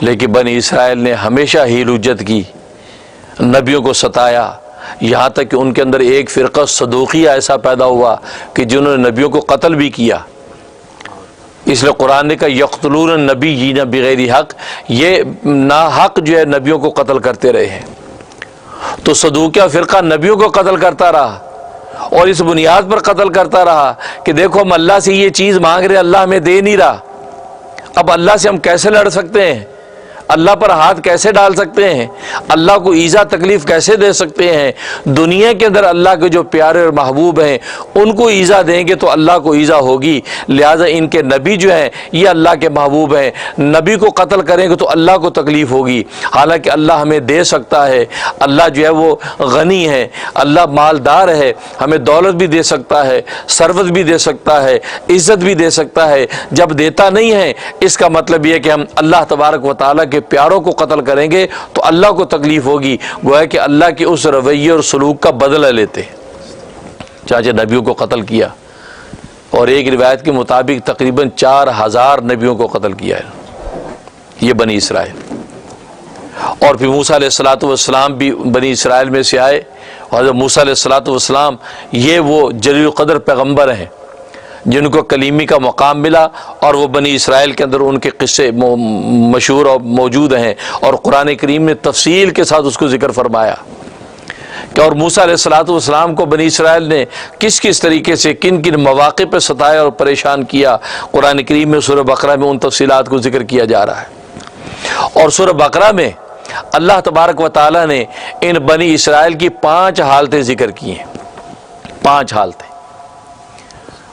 لیکن بنی اسرائیل نے ہمیشہ ہی حجت کی، نبیوں کو ستایا، یہاں تک کہ ان کے اندر ایک فرقہ صدوقیہ ایسا پیدا ہوا کہ جنہوں نے نبیوں کو قتل بھی کیا۔ اس لیے قرآن نے کہا یقتلون النبیین بغیر حق، یہ ناحق جو ہے نبیوں کو قتل کرتے رہے ہیں۔ تو صدوقیہ فرقہ نبیوں کو قتل کرتا رہا اور اس بنیاد پر قتل کرتا رہا کہ دیکھو ہم اللہ سے یہ چیز مانگ رہے، اللہ ہمیں دے نہیں رہا، اب اللہ سے ہم کیسے لڑ سکتے ہیں، اللہ پر ہاتھ کیسے ڈال سکتے ہیں، اللہ کو ایذا تکلیف کیسے دے سکتے ہیں، دنیا کے اندر اللہ کے جو پیارے اور محبوب ہیں ان کو ایذا دیں گے تو اللہ کو ایذا ہوگی، لہٰذا ان کے نبی جو ہیں یہ اللہ کے محبوب ہیں، نبی کو قتل کریں گے تو اللہ کو تکلیف ہوگی، حالانکہ اللہ ہمیں دے سکتا ہے، اللہ جو ہے وہ غنی ہے، اللہ مالدار ہے، ہمیں دولت بھی دے سکتا ہے، ثروت بھی دے سکتا ہے، عزت بھی دے سکتا ہے، جب دیتا نہیں ہے اس کا مطلب یہ کہ ہم اللہ تبارک و تعالیٰ کے پیاروں کو قتل کریں گے تو اللہ کو تکلیف ہوگی، گویا کہ اللہ کے اس رویے اور سلوک کا بدلہ لیتے ہیں۔ چاچے نبیوں کو قتل کیا، اور ایک روایت کے مطابق تقریباً 4000 نبیوں کو قتل کیا ہے یہ بنی اسرائیل۔ اور پھر موسیٰ علیہ الصلوۃ والسلام بھی بنی اسرائیل میں سے آئے، اور حضرت موسیٰ علیہ الصلوۃ والسلام یہ وہ جلیل القدر پیغمبر ہیں جن کو کلیمی کا مقام ملا، اور وہ بنی اسرائیل کے اندر ان کے قصے مشہور اور موجود ہیں، اور قرآن کریم نے تفصیل کے ساتھ اس کو ذکر فرمایا کہ اور موسیٰ علیہ الصلوۃ والسلام کو بنی اسرائیل نے کس کس طریقے سے کن کن مواقع پہ ستایا اور پریشان کیا، قرآن کریم میں سورہ بقرہ میں ان تفصیلات کو ذکر کیا جا رہا ہے۔ اور سورہ بقرہ میں اللہ تبارک و تعالیٰ نے ان بنی اسرائیل کی 5 حالتیں ذکر کی ہیں، 5 حالتیں۔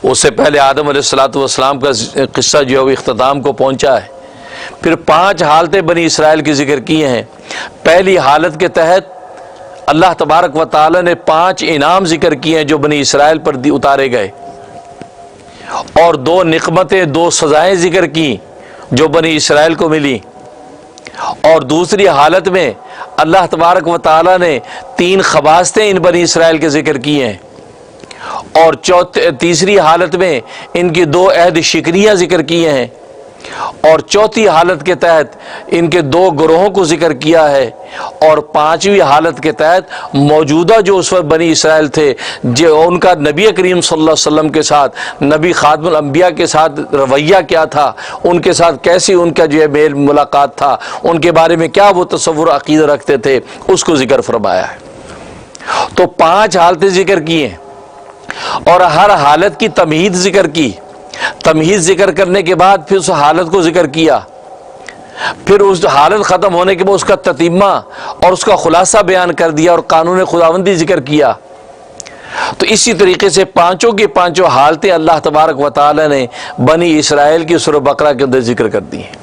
اس سے پہلے آدم علیہ الصلوۃ والسلام کا قصہ جو ہے وہ اختتام کو پہنچا ہے، پھر 5 حالتیں بنی اسرائیل کی ذکر کی ہیں۔ پہلی حالت کے تحت اللہ تبارک و تعالی نے 5 انعام ذکر کیے ہیں جو بنی اسرائیل پر اتارے گئے، اور 2 نقمتیں، 2 سزائیں ذکر کی جو بنی اسرائیل کو ملی، اور دوسری حالت میں اللہ تبارک و تعالی نے 3 خباستیں ان بنی اسرائیل کے ذکر کی ہیں، اور تیسری حالت میں ان کی 2 عہد شکریاں ذکر کیے ہیں، اور چوتھی حالت کے تحت ان کے 2 گروہوں کو ذکر کیا ہے، اور 5ویں حالت کے تحت موجودہ جو اس وقت بنی اسرائیل تھے جو ان کا نبی کریم صلی اللہ علیہ وسلم کے ساتھ، نبی خاتم الانبیاء کے ساتھ رویہ کیا تھا، ان کے ساتھ کیسی ان کا جو ہے میل ملاقات تھا، ان کے بارے میں کیا وہ تصور عقیدہ رکھتے تھے، اس کو ذکر فرمایا ہے۔ تو 5 حالتیں ذکر کی ہیں، اور ہر حالت کی تمہید ذکر کی، تمہید ذکر کرنے کے بعد پھر اس حالت کو ذکر کیا، پھر اس حالت ختم ہونے کے بعد اس کا تتمہ اور اس کا خلاصہ بیان کر دیا، اور قانون خداوندی ذکر کیا۔ تو اسی طریقے سے 5 کی 5 حالتیں اللہ تبارک و تعالی نے بنی اسرائیل کی سورہ بقرہ کے اندر ذکر کر دی ہیں۔